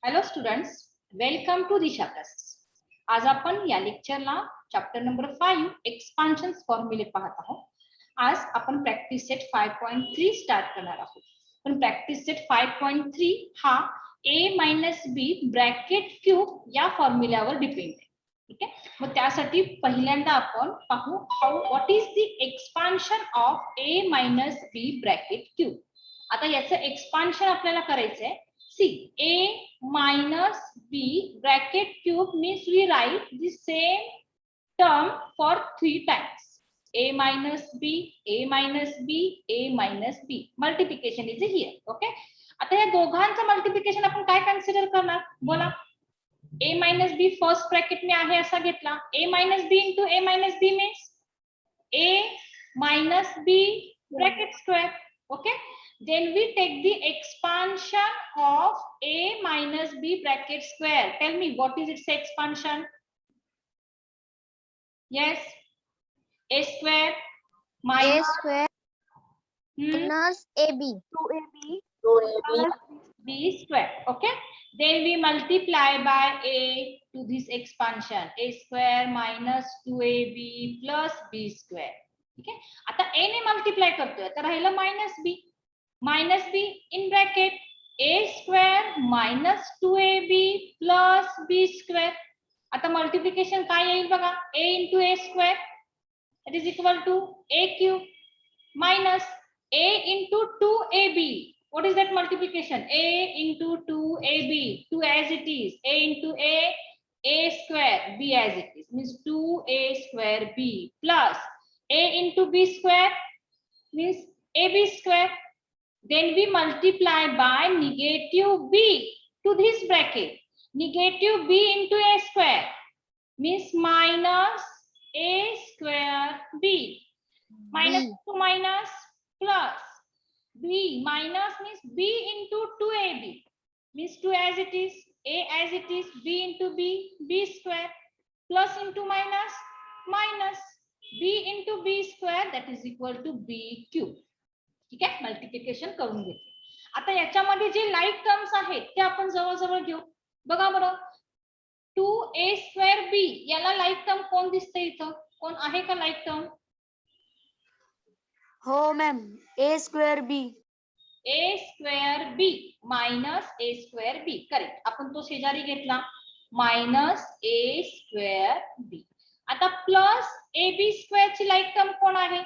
Hello students, welcome to Disha classes. आज आपण या लेक्चरला चॅप्टर नंबर 5 एक्सपान्शन फॉर्म्युले पाहत आहोत. आज आपण प्रॅक्टिस सेट 5.3 स्टार्ट करणार आहोत. पण प्रॅक्टिस सेट 5.3 हा a - b ब्रॅकेट क्यूब या फॉर्म्युल्यावर डिपेंड आहे. ठीक आहे, मग त्यासाठी पहिल्यांदा आपण पाहू what is the expansion of a - b bracket cube. आता याचं एक्सपान्शन आपल्याला करायचं आहे. See, a minus b bracket cube means we write the same term for 3 times. A minus b, a minus b, a minus b. Multiplication is here. Okay. आता या दोघांचं multiplication आपण काय कन्सिडर करणार बोला. a minus b first bracket में आहे असा घेतला. a minus b into a minus b means a minus b bracket square. Okay. Then we take the expansion of a minus b bracket square. Tell me what is its expansion? Yes, a square minus minus ab 2ab plus b square. Okay, then we multiply by a to this expansion, a square minus 2ab plus b square. ठीक आहे, आता a ने multiply करतोय तर राहिलं minus b in bracket a square minus 2ab plus b square. आता multiplication काय येईल बघा, a into a square that is equal to a cube minus a into 2ab. What is that multiplication? A into 2ab, 2 as it is, a into a square, b as it is, means 2a square b plus a into b square means ab square. Then we multiply by negative b to this bracket. Negative b into a square means minus a square b. Minus to minus plus b minus means b into 2ab means 2 as it is, a as it is, b into b square plus into minus minus b into b square that is equal to b cube. ठीक आहे, multiplication करून घेतले. आता याच्यामध्ये जे like terms आहेत ते आपण जवळ घेऊ. बघा बरं, 2a square b याला लाईक टर्म कोण दिसते इथं? कोण आहे का लाईक टर्म? हो ma'am, a square b a square b minus a square b. Correct, आपण तो शेजारी घेतला minus a square b. आता प्लस ab square ची लाईक टर्म कोण आहे?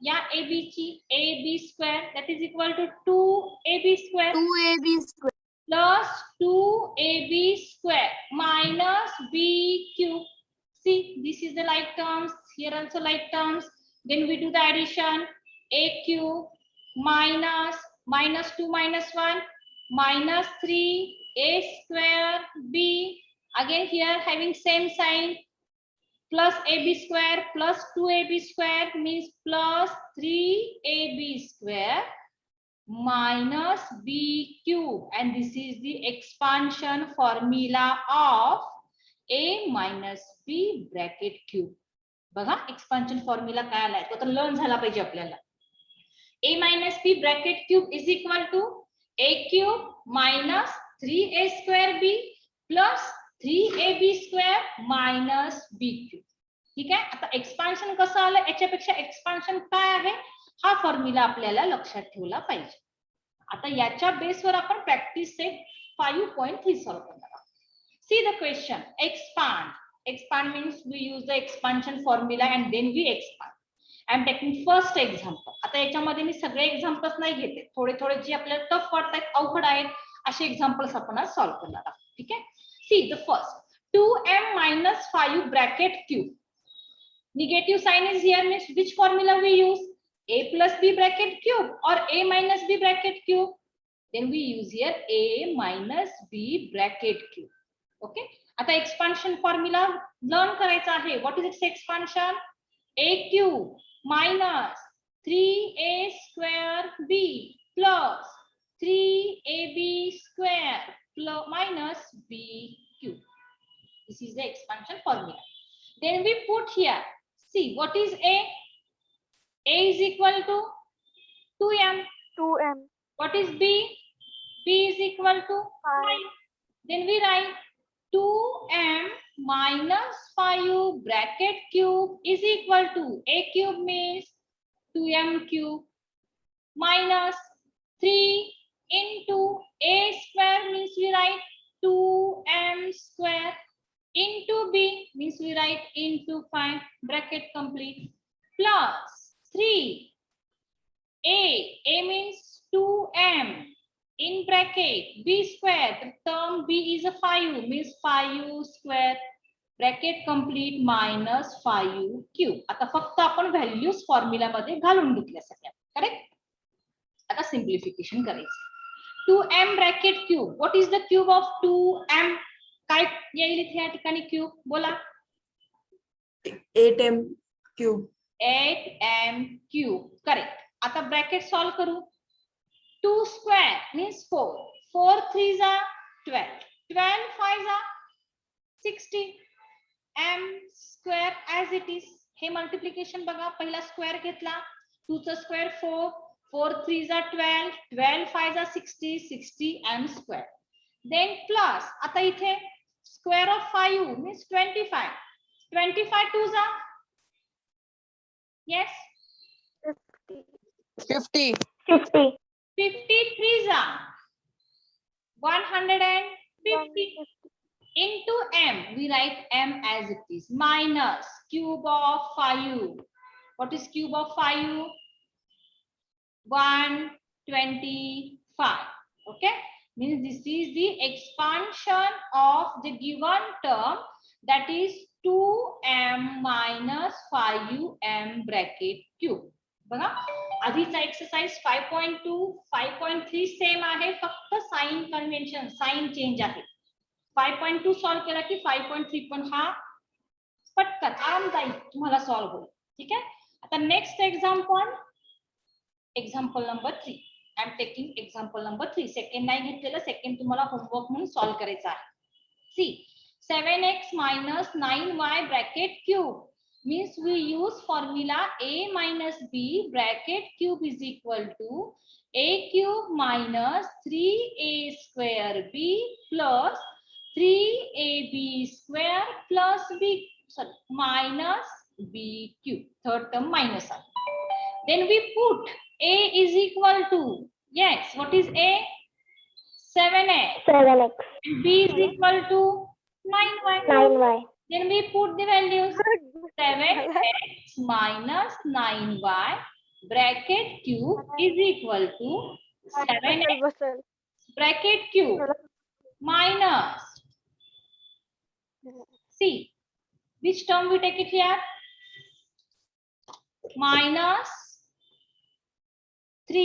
या ab ची ab square that is equal to 2ab square 2ab square plus 2ab square minus b cube. See, this is the like terms, here also like terms. Then we do the addition, a cube minus 2 minus 1 minus 3 a square b. Again here having same sign, plus ab square plus 2ab square means plus 3ab square minus b cube, and this is the expansion formula of a minus b bracket cube. बघा expansion formula काय आलाय तो तर learn झाला पाहिजे आपल्याला. a minus b bracket cube is equal to a cube minus 3a square b plus 3ab square minus b cube. ठीक आहे, आता एक्सपान्शन कसं आलं याच्यापेक्षा एक्सपान्शन काय आहे हा फॉर्म्युला आपल्याला लक्षात ठेवला पाहिजे. आता याच्या बेसवर आपण प्रॅक्टिस सेट 5.3 सॉल्व करणार आहोत. See the question, expand means we use the expansion formula and then we expand. I am taking first example. आता याच्यामध्ये मी सगळे एक्झाम्पल्स नाही घेते, थोडे जे आपल्याला टफ वाटतात, अवघड आहेत असे एक्झाम्पल्स आपण आज सॉल्व करणार आहोत. ठीक आहे, see the first 2m minus 5 bracket cube. Negative sign is here means which formula we use? A plus b bracket cube or a minus b bracket cube? Then we use here a minus b bracket cube. Okay. आता expansion formula learn करायचा आहे. What is its expansion? A cube minus 3a square b plus 3ab square plus minus b cube. This is the expansion formula. Then we put here. See, what is a? A is equal to 2m. 2m What is b? B is equal to 5. Then we write 2m minus 5 bracket cube is equal to a cube means 2m cube minus 3 into a square means we write 2m square into b means we write into 5 bracket complete plus 3 a means 2m in bracket b square the term b is a 5 means 5 square bracket complete minus 5 cube. आता फक्त आपण values formula मध्ये घालून घेतल्या सगळ्या correct. आता simplification करायचं 2m bracket cube what is the cube of 2m काय येईल इथे या ठिकाणी क्यूब बोला 8m cube 8m cube correct. आता ब्रॅकेट सॉल्व करू 2 स्क्वेअर मीन्स 4 4 3 जा 12 12 5 जा 60 m square as it is. हे मल्टिप्लिकेशन बघा पहिला स्क्वेअर घेतला 2 चा स्क्वेअर 4 4 3 जा 12 12 5 जा 60 60 m स्क्वेअर. देन प्लस आता इथे स्क्वेअर ऑफ 5 मीन्स 25 25 2 जा yes 50 50 53 जा 150 into m we write m as it is minus cube of 5 what is cube of 5 125 okay means this is the expansion of the given term that is 2m minus 5m bracket cube. बघा आधीचा exercise 5.2 5.3 same आहे फक्त sign convention sign change आहे. 5.2 solve केला की 5.3 पण हा पटकन आरामदायी तुम्हाला सॉल्व होईल. ठीक आहे. आता next example number 3 I am taking example number 3 second नाही घेतलेलं सेकंड तुम्हाला होमवर्क म्हणून सॉल्व करायचं आहे. C 7x minus 9y bracket cube means we use formula a minus b bracket cube is equal to a cube minus 3a square b plus 3ab square plus b sorry minus b cube. Third term minus are. Then we put a is equal to yes what is a 7x 7x b is equal to 9y. 9y Then we put the values 7x minus 9y bracket cube is equal to 7x bracket cube minus see which term we take it here minus 3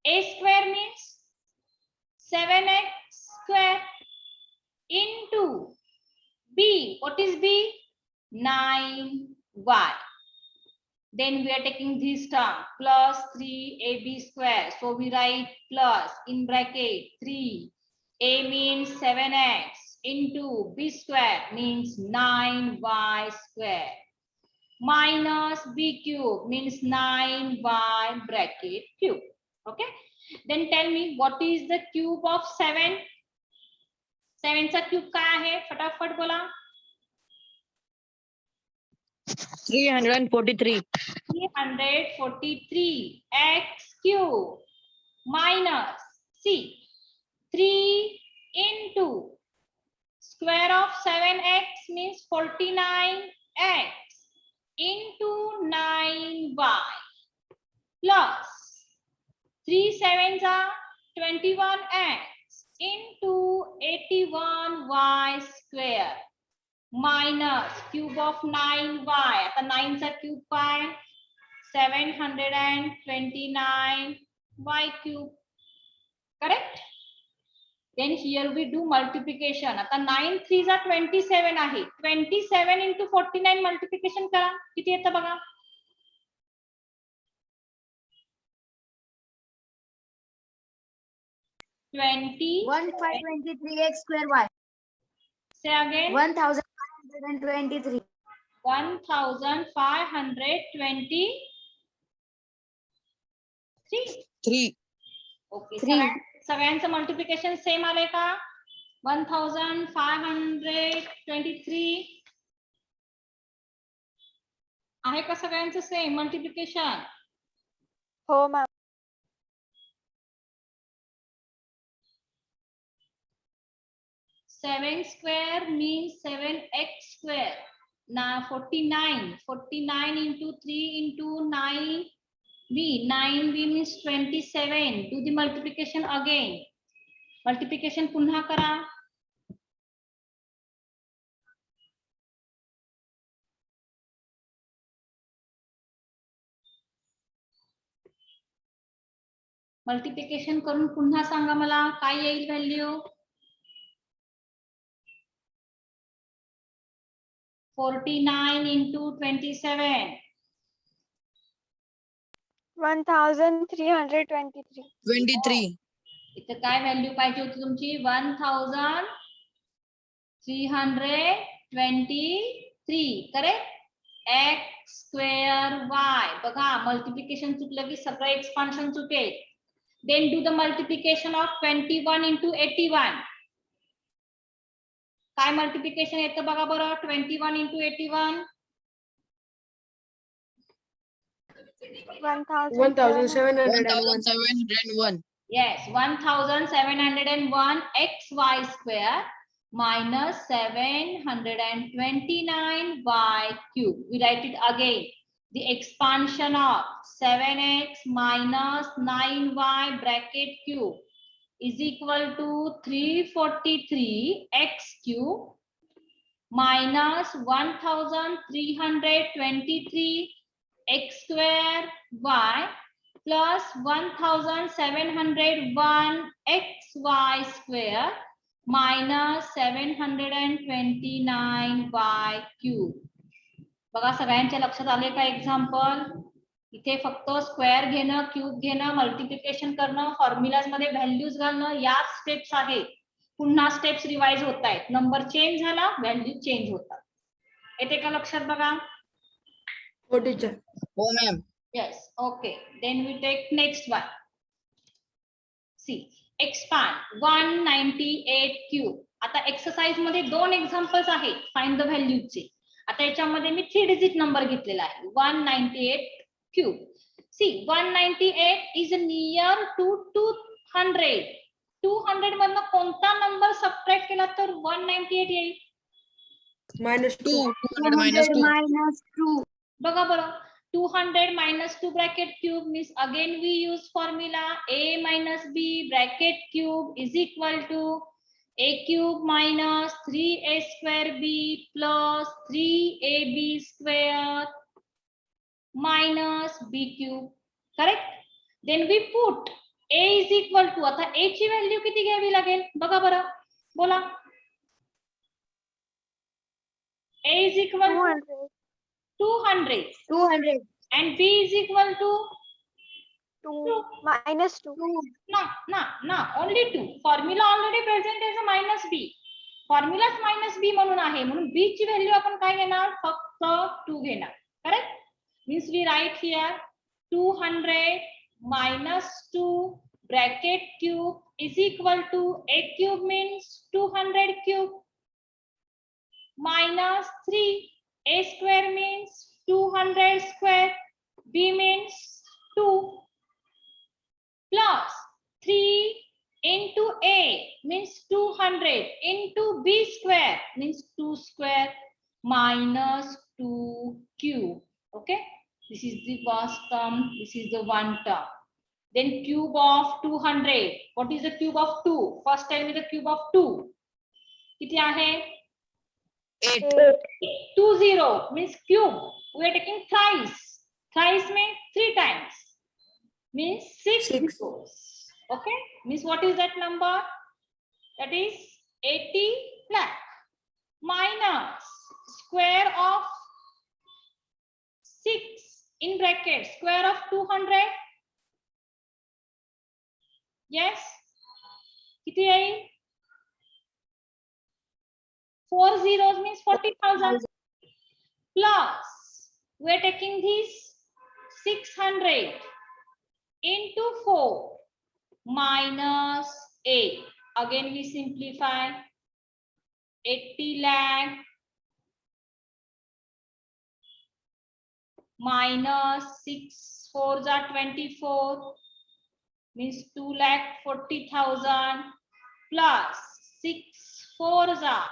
a square means 7x square into b what is b 9y. Then we are taking this term plus 3ab square so we write plus in bracket 3 a means 7x into b square means 9y square minus b cube means 9y bracket cube. Okay, then tell me what is the cube of 7. 7 चा cube काय आहे फटाफट बोला 343 343 x cube minus c 3 into square of 7x means 49x into 9y plus 3 7s are 21x into 81y square minus cube of 9y. आता 9 चा cube काय 729y cube correct. Then here we do multiplication. आता 9 3 जा 27 आहे 27 into 49 multiplication करा किती येतं बघा 1523x square y. Say again 1523. 1523 3 okay Three. सगळ्यांचं मल्टिप्लिकेशन सेम आले का 1523 आहे का सगळ्यांचं सेम मल्टिप्लिकेशन? हो ma'am. 7 square means 7x square. Now 49 into 3 into 9b. 9b means 27. Do the multiplication again. Multiplication पुन्हा करा. मल्टिप्लिकेशन करून पुन्हा सांगा मला काय येईल व्हॅल्यू. 49 into 27. 1323. 23. इथं काय व्हॅल्यू पाहिजे होती तुमची? 1323. करेक्ट. x square y. बघा मल्टिप्लिकेशन चुकलं की सगळं expansion चुकेल. Then do the multiplication of 21 into 81. काय मल्टिप्लिकेशन येतं बघा बरं. 21 into 81. 1701. Yes, 1701 xy square minus 729 y cube. We write it again. The expansion of 7x minus 9y bracket cube is equal to 343 x cube minus 1323 x square y plus 1701 xy square minus 729 y cube. बघा सगळ्यांच्या लक्षात आले का example? इथे फक्त square घेणं, cube घेणं, multiplication करणं, फॉर्म्युलाज मध्ये व्हॅल्यूज घालणं, या स्टेप्स आहेत. पुन्हा स्टेप्स रिवाइज होत आहेत. नंबर चेंज झाला, व्हॅल्यू चेंज होतात. येते का लक्षात बघा? हो टीचर. हो ma'am. Yes, okay. Then we take next one. See, expand 198 cube. आता एक्सरसाइज मध्ये दोन एक्झाम्पल्स आहेत फाइंड द व्हॅल्यूचे. आता याच्यामध्ये मी 3 डिजिट नंबर घेतलेला आहे 198 cube. See, 198 is near to 200. 200 मधनं कोणता नंबर सबट्रॅक्ट केला तर 198 येईल? -2. 2. बघा बरं. 200 minus 2 bracket cube means again we use formula a minus b bracket cube is equal to a cube minus 3a square b plus 3ab square minus b cube. Correct? Then we put a is equal to, आता a ची value किती घ्यावी लागेल बघा बरं, बोला. a is equal to 200 and b is equal to 2 minus 2. no, only 2. Formula already present as a minus b. Formula minus b म्हणून आहे, म्हणून b ची व्हॅल्यू आपण काय घेणार? फक्त 2 घेणार. Correct? Means we write here 200 minus 2 bracket cube is equal to a cube means 200 cube minus 3. A square means 200 square, b means 2 plus 3 into a means 200 into b square means 2 square minus 2 cube. Okay, this is the first term, this is the one term. Then cube of 200. What is the cube of 2? First tell me the cube of 2. किती आहे? 8. 20 means cube. We are taking thrice. Thrice means 3 times. Means 6 zeros. Okay. Means what is that number? That is 80 lakh minus square of 6 in bracket square of 200. Yes. किती आहे? 4 zeros means 40,000 plus we are taking this 600 into 4 minus 8. Again we simplify 80 lakh minus 6 4s are 24 means 2,40,000 plus 6 4s are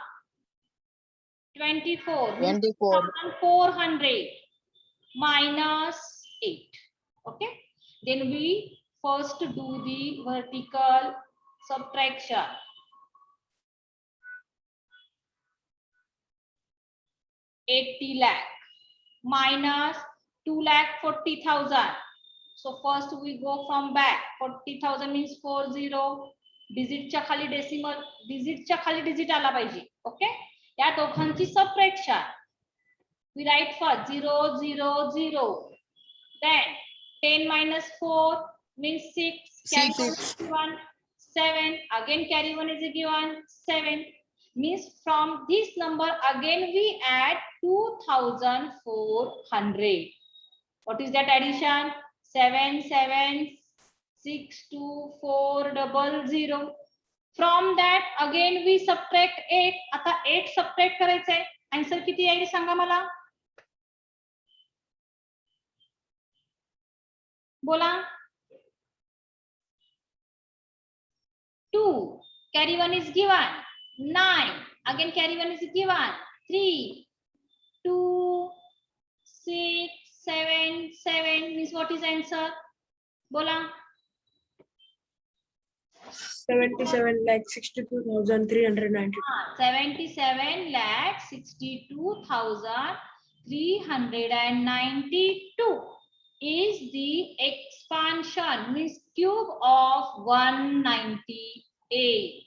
24 means 24. 400 minus 8. Okay, then we first do the vertical subtraction. $80 lakh minus 2,40,000. So first we go from back. 40,000 means 40. Digit च्या खाली decimal, digit च्या खाली digit आला पाहिजे. Okay, या दोघांची subtraction. We write first 0 0 0. Then 10 minus 4 means 6. Carry 1 is given 7. Again carry 1 is given 7. Means from this number again we add 2,400. What is that addition? 7 7 6 2 4 0 0. From that again we subtract 8. आता 8 subtract करायचंय. Answer किती येईल सांगा मला. बोला. 2 carry 1 is given 9. Again carry 1 is given 3 2 6 7 7 means what is answer? बोला. 77,62,392. 77,62,392 is the expansion means cube of 198.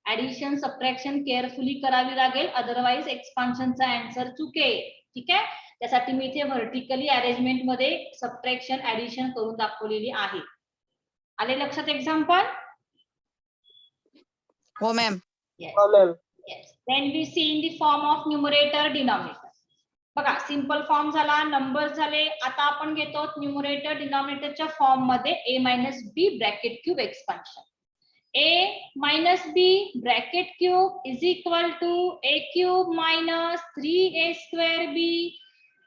Addition subtraction carefully करावी लागेल, otherwise expansion चा answer चुकेल. ठीक आहे, त्यासाठी मी इथे vertically arrangement मध्ये subtraction addition करून दाखवलेली आहे. आले लक्षात example? हो ma'am. Yes. Yes. Then we see in the form of numerator denominator. बघा सिंपल फॉर्म झाला, नंबर झाले. आता आपण घेतो न्यूमरेटर डिनॉमिनेटरच्या फॉर्म मध्ये a minus b bracket cube expansion. a minus b bracket cube is equal to a cube minus 3a square b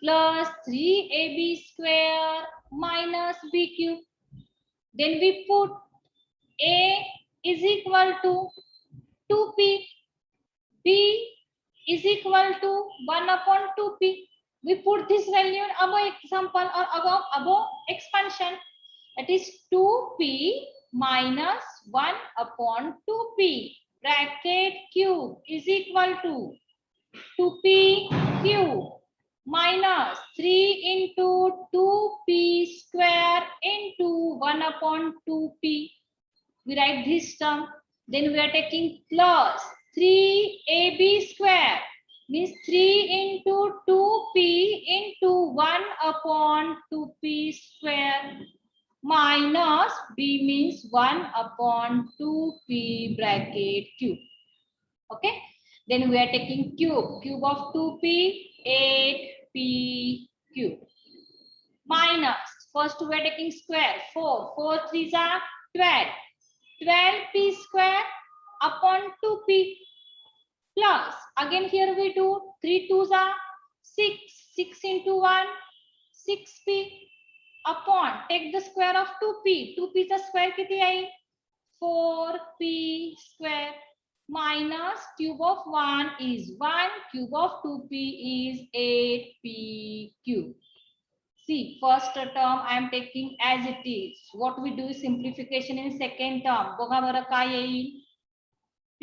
plus 3ab square minus b cube. Then we put a is equal to 2p, b is equal to 1 upon 2p. We put this value in above example or above expansion. That is 2p minus 1 upon 2p bracket cube is equal to 2p cube minus 3 into 2p square into 1 upon 2p. We write this term. Then we are taking plus 3ab square means 3 into 2p into 1 upon 2p square minus b means 1 upon 2p bracket cube. Okay, then we are taking cube of 2p 8p cube minus first we are taking square 4 3s are 12p square upon 2p plus again here we do 3 2s are 6 into 1 6p upon take the square of 2p चा square किती आहे 4p square minus cube of 1 is 1 cube of 2p is 8p cube. See, first term I am taking as it is. What we do is simplification in second term. बघा बरं काय येईल p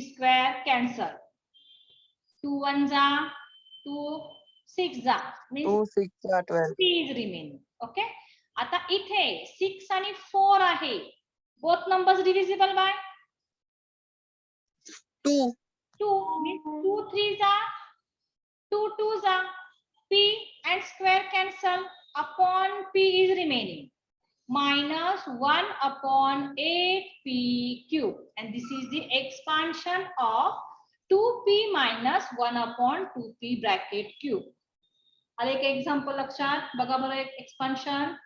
square cancel 2 1s are 2 6s are means 2 6 are 12. p is remaining. Okay, आता इथे 6 आणि 4 आहे. Both numbers divisible by 2 means 2 3s are 2 2s are p and square cancel upon p is remaining minus 1 upon 8p cube and this is the expansion of 2p minus 1 upon 2p bracket cube. आले एक example लक्षात बघा बरं एक expansion.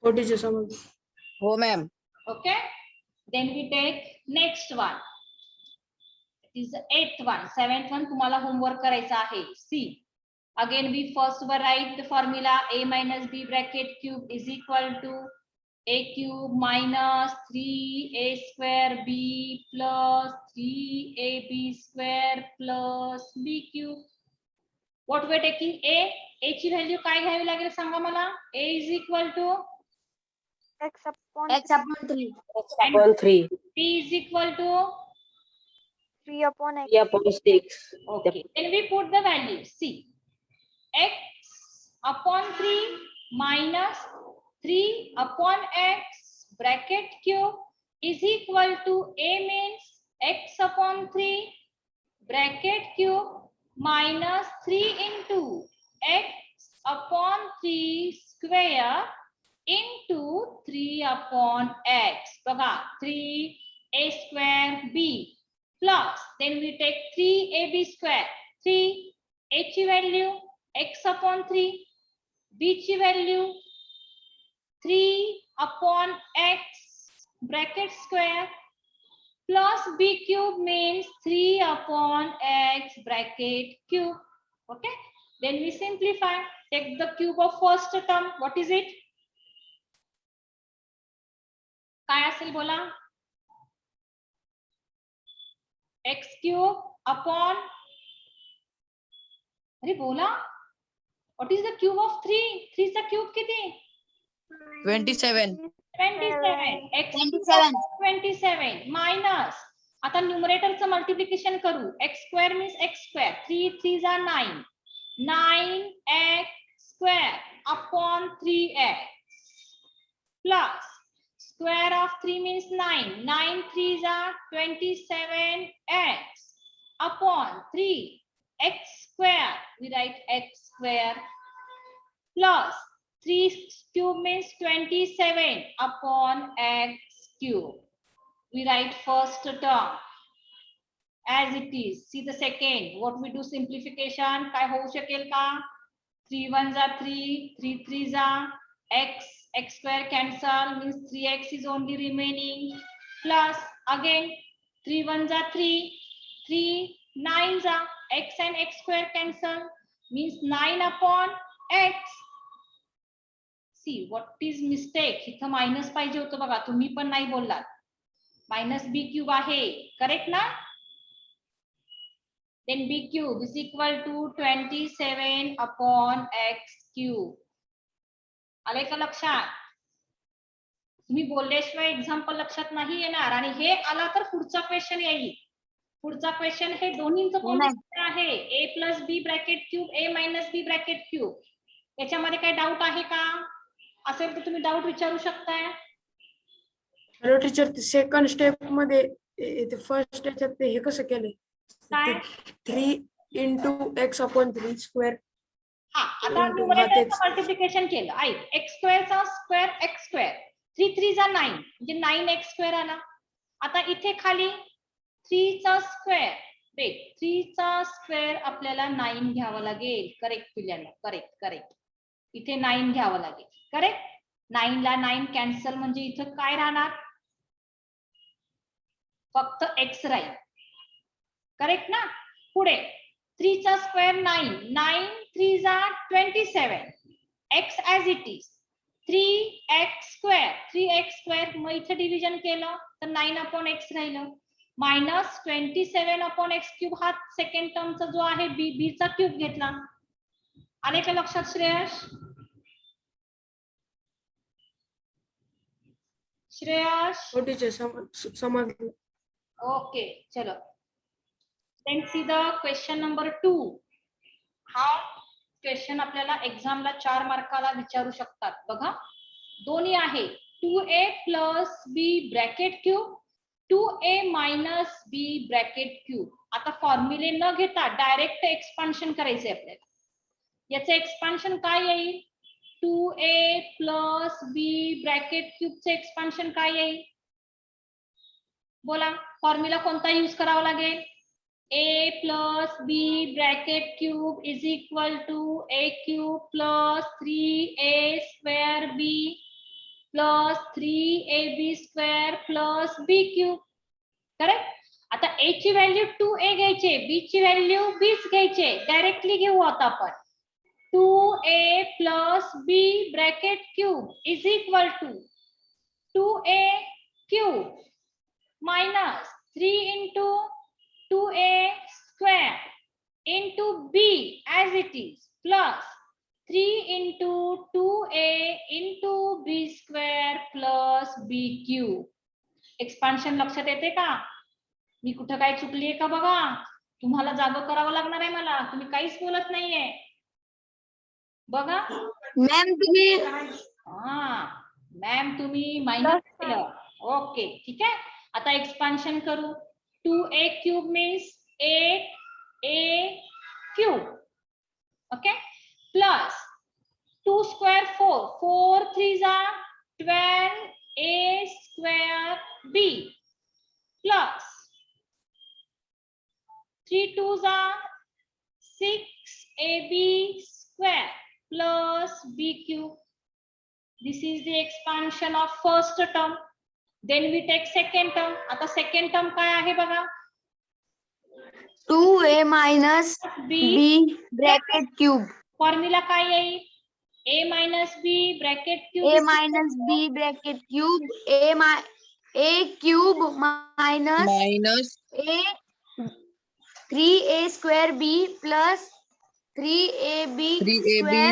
हो teacher समज. हो ma'am. Okay, then we take next one. is the 8th one. 7th one तुम्हाला homework करायचा आहे. See, again we first write the formula a minus b bracket cube is equal to a cube minus 3a square b plus 3ab square plus b cube. What we're taking a ची value काय घ्यावी लागेल सांगा मला. a is equal to X upon X upon 3. upon 3, b is equal to 3 upon X. 3 upon 6. okay. Then we put the value. See, x upon 3 minus 3 upon x bracket cube is equal to a means x upon 3 bracket cube minus 3 into x upon 3 square into 3 upon x. बघा 3a square b plus then we take 3ab square. 3 a ची value x upon 3, b ची value 3 upon x bracket square plus b cube means 3 upon x bracket cube. Okay, then we simplify. Take the cube of first term. What is it? काय असेल बोला. x cube upon, अरे बोला, what is the cube of 3? 3 चा cube किती? 27. 27. x 27. 27 minus, आता न्यूमरेटरचं multiplication करू. x square means x square. 3 3s are 9. 9x square upon 3x plus square of 3 means 9. 9 3s are 27x upon 3 x square. We write x square plus 3 cube means 27 upon x cube. We write first term as it is. See the second. What we do simplification. काय होऊ शकेल का? 3 1s are 3, 3 3s are x, x square cancel means 3x is only remaining plus again 3 1s are 3, 3 9s are x and x square cancel means 9 upon x. See what is mistake. इथं minus पाहिजे होतं बघा, तुम्ही पण नाही बोललात. Minus b cube आहे, correct ना. Then b cube is equal to 27 upon x cube. आले का लक्षात? तुम्ही बोलल्याशिवाय एक्झाम्पल लक्षात नाही येणार, आणि हे आला तर पुढचा क्वेश्चन येईल. पुढचा क्वेश्चन हे दोन्हींचं कॉम्बिनेशन आहे. a plus B bracket cube, a minus B bracket cube. याच्यामध्ये काही डाऊट आहे का? असेल तर तुम्ही डाऊट विचारू शकताय. हॅलो टीचर, सेकंड स्टेप मध्ये फर्स्ट याच्यात ते हे कसं केलंय? काय? 3 into x upon 3 square. हा, आता न्यूमरेटरचं मल्टिप्लिकेशन केलं. ऐक, x स्क्वेअरचा स्क्वेअर x स्क्वेअर, 3 3 9 म्हणजे 9x स्क्वेअर आला. आता इथे खाली 3 चा स्क्वेअर, वेट, 3 चा स्क्वेअर आपल्याला 9 घ्यावं लागेल. करेक्ट पिल्यांना, करेक्ट करेक्ट. इथे 9 घ्यावं लागेल. करेक्ट. 9 ला 9 कॅन्सल म्हणजे इथं काय राहणार? फक्त x राहील. करेक्ट ना. पुढे 3 चा square 9, 9 3s are 27, x as it is 3x square, 3x square. मग इथे डिव्हिजन केलं तर 9 upon x राहिलं मायनस 27 upon x क्यूब. हा सेकंड टर्मचा जो आहे b चा क्यूब घेतला. आले का लक्षात श्रेयश? श्रेयश हो टीचर, समजलं. ओके, चलो. Then see the question number 2. हा क्वेश्चन आपल्याला एक्झामला 4 मार्काला विचारू शकतात. बघा, दोन्ही आहे 2a plus b bracket cube, 2a minus b bracket cube. आता फॉर्म्युले न घेता डायरेक्ट एक्सपान्शन करायचे आपल्याला. याचं एक्सपान्शन काय येईल? 2a प्लस b ब्रॅकेट क्यूबचे एक्सपान्शन काय येईल? बोला, फॉर्म्युला कोणता यूज करावा लागेल? a plus b bracket cube is equal to a cube plus 3a square b plus 3ab square plus b cube. Correct. आता a ची व्हॅल्यू 2a घ्यायचे, b ची व्हॅल्यू bच घ्यायचे. डायरेक्टली घेऊ आता आपण. 2a plus b bracket cube is equal to 2a cube minus 3 into 2a square into b as it is plus 3 into 2a into b square plus b cube. Expansion लक्षात येते का? मी कुठं काय चुकलीये का बघा. तुम्हाला जागं करावं लागणार आहे मला. तुम्ही काहीच बोलत नाहीये बघा. मॅम तुम्ही मॅम तुम्ही मायनस केलं. ओके ठीक आहे. आता एक्सपान्शन करू. 2a cube means 8a cube. Okay plus 2 square 4, 4 3 are 12a square b plus 3 2s are 6ab square plus b cube. This is the expansion of first term. Then we take second term. आता second term काय आहे बघा. 2a minus b b bracket cube. Formula काय येईल? a minus b bracket cube a minus b bracket cube a cube minus a 3a square b plus 3ab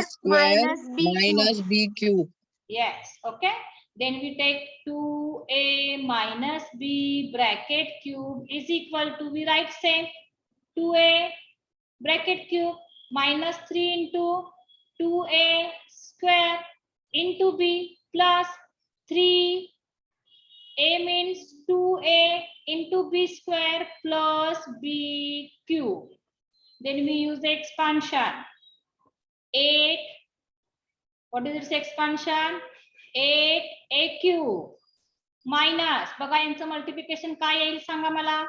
square minus b cube. Yes, okay. Then we take 2a minus b bracket cube is equal to, we write same, 2a bracket cube minus 3 into 2a square into b plus 3a means 2a into b square plus b cube. Then we use the expansion. 8, what is this expansion? 8a cube minus, बघा यांचं multiplication काय येईल सांगा मला.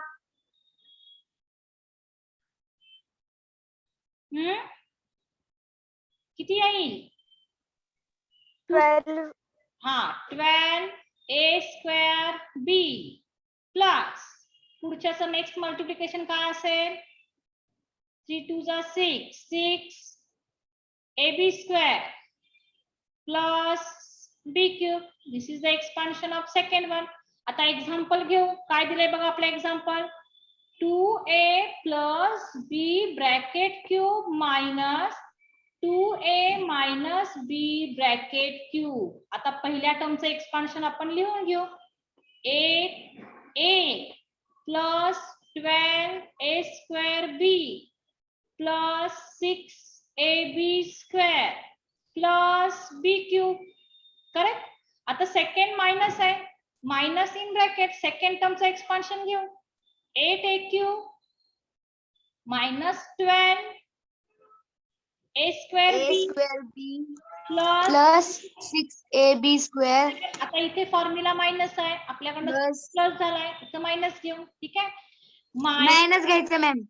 किती येईल? 12 12a square b plus पुढच्याचं next multiplication काय असेल? 3 2s are 6, 6ab square plus b cube. This is the expansion of second one. आता एक्झाम्पल घेऊ. काय दिलंय बघा आपलं example. 2a plus b bracket cube minus 2a minus b bracket cube. आता पहिल्या टर्मचं एक्सपान्शन आपण लिहून घेऊ. 8a plus 12a square b plus 6ab square plus b cube. Correct. आता सेकंड मायनस आहे. मायनस इन ब्रॅकेट सेकंड टर्मचं expansion घेऊ. 8a cube minus 12a square b plus 6ab square आता इथे फॉर्म्युला मायनस आहे आपल्याकडनं plus प्लस झालाय इथं मायनस घेऊ. ठीक आहे. मायनस घ्यायचं मॅम.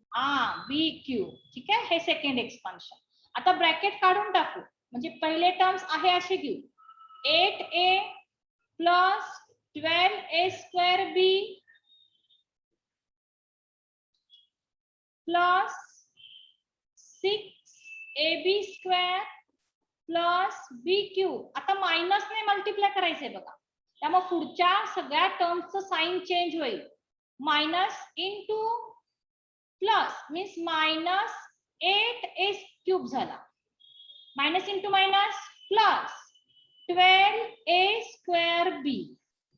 बी क्यूब. ठीक आहे. हे सेकंड एक्सपान्शन. आता ब्रॅकेट काढून टाकू म्हणजे पहिले टर्म्स आहे असे घेऊ. 8a plus 12a square b plus 6ab square plus b cube. आता मायनस ने मल्टिप्लाय करायचंय बघा. त्यामुळे पुढच्या सगळ्या टर्म्सचं साइन चेंज होईल. Minus into plus means minus 8a cube झाला. Minus into minus plus 12a square b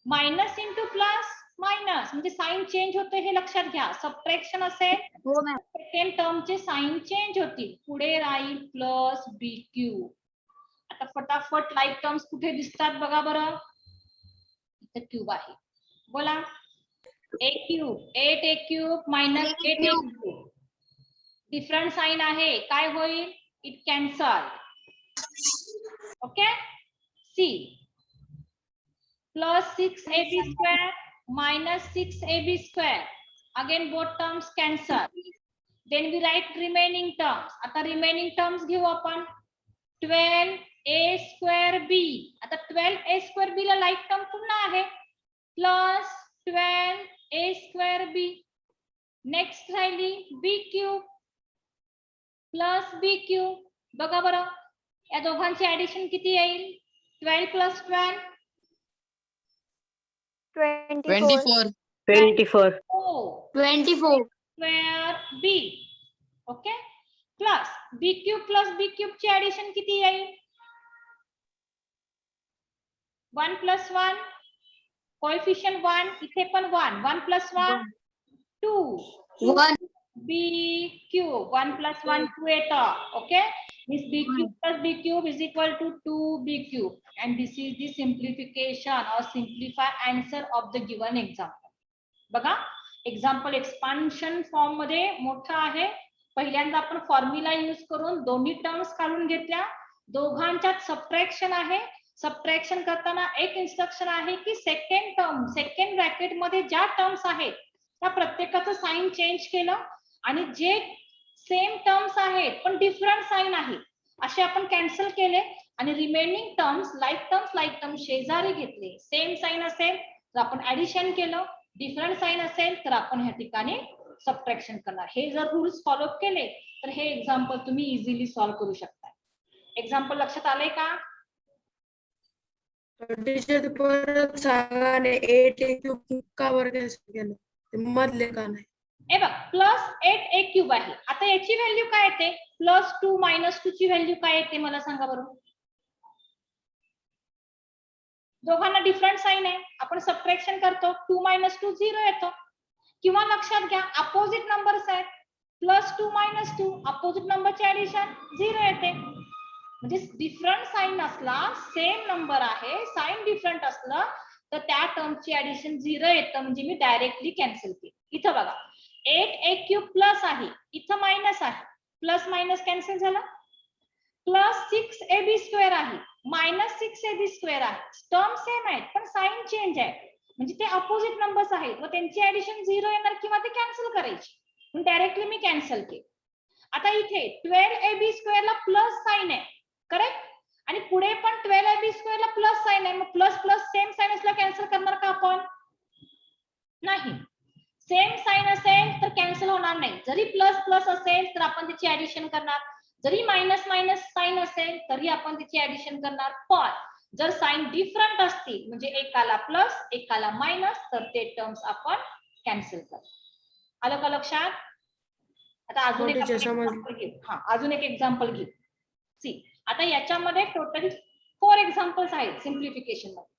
minus into plus minus म्हणजे साइन चेंज होते हे लक्षात घ्या. सबट्रॅक्शन असेल हो मॅम. सेकंड टर्मचे साइन चेंज होतील. पुढे राहील प्लस बी क्यूब. आता फटाफट लाईक टर्म्स कुठे दिसतात बघा बरं. इथे क्यूब आहे. बोला. a cube 8a cube minus 8a cube. Different sign आहे. काय होईल? It cancel. Okay. C plus 6ab square minus 6ab square. Again both terms cancel. Then we write remaining terms. आता remaining terms घेऊ आपण. 12a square b. आता 12a square b ला like term पुन्हा आहे. Plus 12a square b next राहिली बी cube plus बी cube. बघा बरं या दोघांची ऍडिशन किती येईल? 12 प्लस 12 24. 24. 24. स्क्वेअर बी. ओके प्लस बी क्यूब ची ऍडिशन किती येईल? 1 प्लस 1 कोएफिशियंट 1 इथे पण 1 1 प्लस 1 2 1. बी क्यूब 1 प्लस 1 2 येतं. Okay this b cube plus b cube is equal to 2b cube and this is the simplification or simplified answer of the given example. बघा example expansion form मध्ये मोठा आहे. पहिल्यांदा आपण formula use करून दोन्ही terms काढून घेतल्या. दोघांच्यात सबट्रॅक्शन आहे. सबट्रॅक्शन करताना एक इन्स्ट्रक्शन आहे की सेकंड ब्रॅकेट मध्ये ज्या टर्म्स आहेत त्या प्रत्येकाचं साइन चेंज केलं आणि जे सेम टर्म्स आहेत पण डिफरंट साइन आहे असे आपण कॅन्सल केले आणि रिमेनिंग टर्म्स लाईक टर्म्स शेजारी घेतले. सेम साइन असेल तर आपण ऍडिशन केलं, डिफरंट साइन असेल तर आपण ह्या ठिकाणी सबट्रॅक्शन करणार. हे जर रूल्स फॉलो केले तर हे एक्झाम्पल तुम्ही इझिली सॉल्व्ह करू शकता. एक्झाम्पल लक्षात आलंय का? टीचर परत सांगा ने 8 क्यूब का बरं कॅन्सल केलं ते मधले का नाही? हे बघ प्लस 8 a क्यूब आहे. आता याची व्हॅल्यू काय येते? प्लस 2 मायनस 2 ची व्हॅल्यू काय येते मला सांगा बरं. दोघांना डिफरंट साइन आहे, आपण सबट्रॅक्शन करतो 2 मायनस 2 0 येतो. किंवा लक्षात घ्या अपोजिट नंबर्स आहेत प्लस 2 मायनस 2 अपोजिट नंबरचे ऍडिशन 0 येते. म्हणजे डिफरंट साइन असला सेम नंबर आहे साइन डिफरंट असलं तर त्या टर्मची ऍडिशन 0 येतं. म्हणजे मी डायरेक्टली कॅन्सल केली. इथं बघा 8 a क्यूब प्लस आहे इथं मायनस आहे प्लस मायनस कॅन्सल झालं. प्लस 6 ab स्क्वेअर आहे मायनस 6 ab स्क्वेअर आहे. टर्म सेम आहेत पण साइन चेंज आहे म्हणजे ते अपोजिट नंबर्स आहेत व त्यांची ऍडिशन 0 येणार किंवा ते कॅन्सल करायची. म्हणून डायरेक्टली मी कॅन्सल केली. आता इथे 12 ab स्क्वेअर ला प्लस साइन आहे करेक्ट आणि पुढे पण 12 ab स्क्वेअर ला प्लस साइन आहे. मग प्लस प्लस सेम साइन असला कॅन्सल करणार का आपण? नाही. सेम साइन असेल तर कॅन्सल होणार नाही. जरी प्लस प्लस असेल तर आपण त्याची ऍडिशन करणार. जरी मायनस मायनस साइन असेल तरी आपण त्याची ऍडिशन करणार. पण जर साइन डिफरंट असतील म्हणजे एकाला प्लस एकाला मायनस तर ते टर्म्स आपण कॅन्सल करणार. आलं का लक्षात? आता अजून एक एक्झाम्पल घेऊ. अजून एक एक्झाम्पल घेऊ. सी आता याच्यामध्ये टोटल 4 एक्झाम्पल्स आहेत सिम्प्लिफिकेशन मध्ये.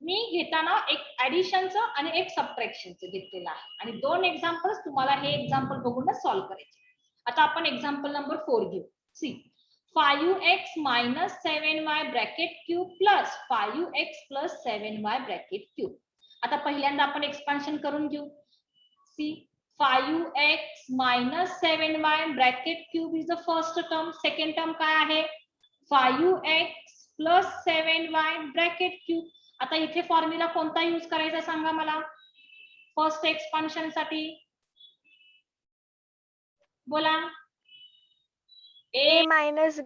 मी घेताना एक ऍडिशनचं आणि एक सबट्रॅक्शनचं घेतलेलं आहे आणि 2 एक्झाम्पल्स तुम्हाला हे एक्झाम्पल बघूनच सॉल्व्ह करायचे. आता आपण एक्झाम्पल नंबर 4 घेऊ. C 5x minus 7y bracket cube plus 5x plus 7y bracket cube. आता पहिल्यांदा आपण एक्सपान्शन करून घेऊ. C 5x minus 7y bracket cube is the first term. Second term काय आहे? 5x plus 7y bracket cube. आता इथे फॉर्म्युला कोणता यूज करायचा सांगा मला फर्स्ट एक्सपान्शन साठी? बोला. a minus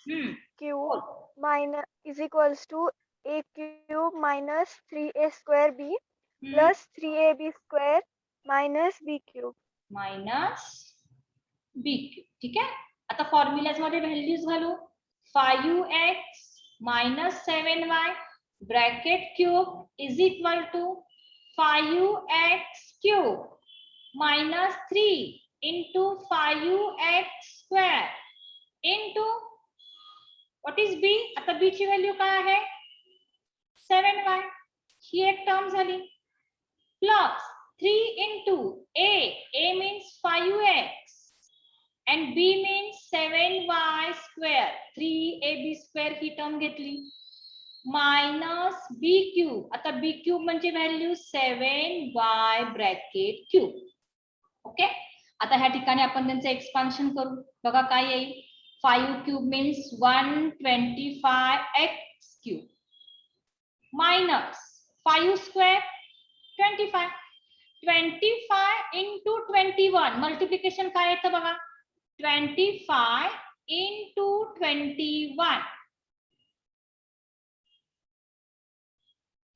b cube minus is equals to a cube minus 3a square b plus 3ab square minus b cube minus B cube. ठीक आहे. आता फॉर्म्युलाज मध्ये व्हॅल्यूज घालू. 5x minus 7y bracket cube is equal to 5x cube minus 3 into 5x square into what is b? आता b ची value काय आहे? 7y. ही एक टर्म झाली. Plus 3 into a means 5x and b means 7y square 3ab square he term घेतली. Minus B cube. आता बी cube म्हणजे value 7y bracket cube. Okay. आता ह्या ठिकाणी आपण त्यांचं एक्सपान्शन करू. बघा काय येईल? 5 cube means 125x cube minus 5 square 25. 25 into 21 multiplication काय येतं बघा. 25 into 21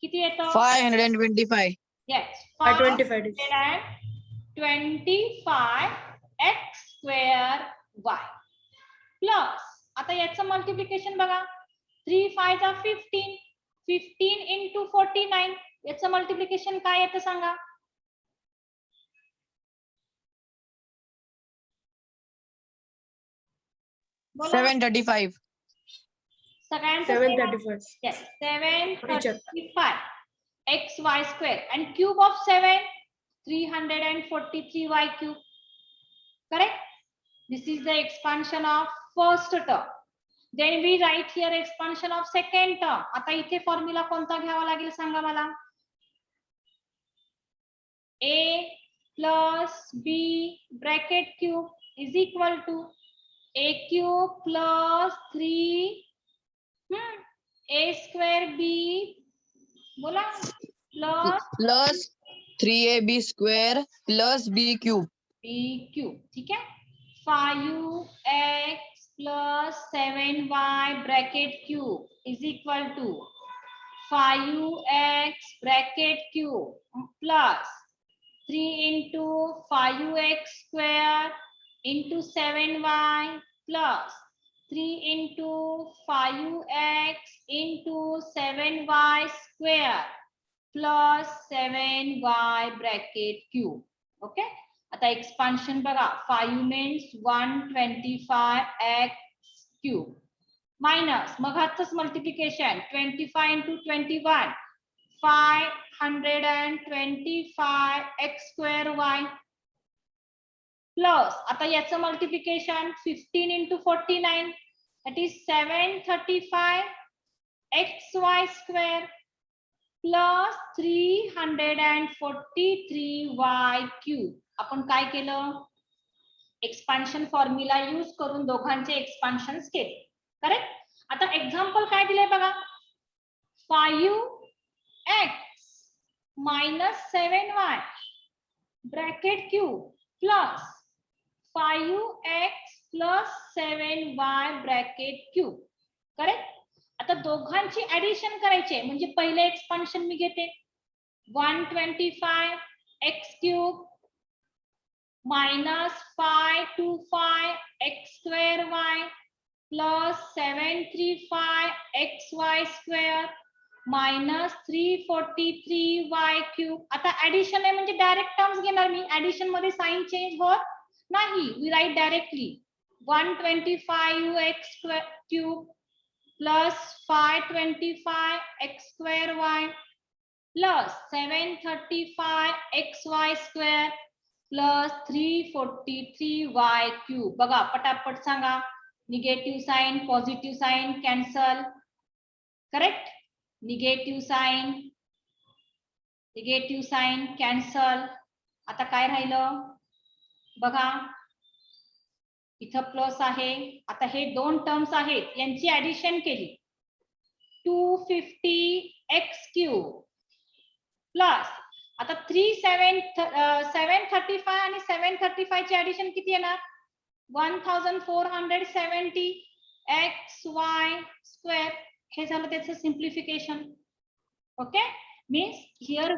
किती येतं? 525. Yes, 525. 25x² y प्लस आता याचं मल्टिप्लिकेशन बघा 3 5 जा 15 15 into 49 याचं मल्टिप्लिकेशन काय येतं सांगा बोला 735. सगळ्यांचं 735. yes 735 Teacher. xy² and cube of 7 343y cube correct this is the expansion of first term then we write here expansion of second term आता इथे फॉर्म्युला कोणता घ्यावा लागेल सांगा मला a plus b bracket cube is equal to a cube plus 3 a square b बोला plus Plus 3ab square plus b cube. b cube ठीक है 5x plus 7y bracket cube is equal to 5x bracket cube plus 3 into 5x square into 7y plus 3 into 5x into 7y square plus 7y bracket cube okay आता expansion बघा 5 means 125x cube minus मग हाच multiplication 25 into 21 525x² y plus आता याचं multiplication 15 into 49 that is 735xy² plus 343y cube आपण काय केलं expansion formula use करून दोघांचे एक्सपान्शन्स केले करेक्ट आता एक्झाम्पल काय दिलंय बघा 5x minus 7y bracket cube plus 5x plus 7y bracket cube correct आता दोघांची ऍडिशन करायची आहे म्हणजे पहिले एक्सपान्शन मी घेते 125x³ minus 525x² plus 735xy² minus 343y³ आता ऍडिशन आहे म्हणजे डायरेक्ट टर्म्स घेणार मी ऍडिशन मध्ये साइन चेंज होत नाही we write directly 125x³ plus 525x² plus 735xy² plus 343y³ बघा पटापट सांगा negative sign positive sign cancel correct negative sign cancel आता काय राहिलं बघा इथं प्लस आहे आता हे दोन टर्म्स आहेत यांची ऍडिशन केली 250x³ प्लस आता 735 आणि 735 ची ऍडिशन किती येणार 1470xy² हे झालं त्याचं सिम्प्लिफिकेशन ओके मीन्स हिअर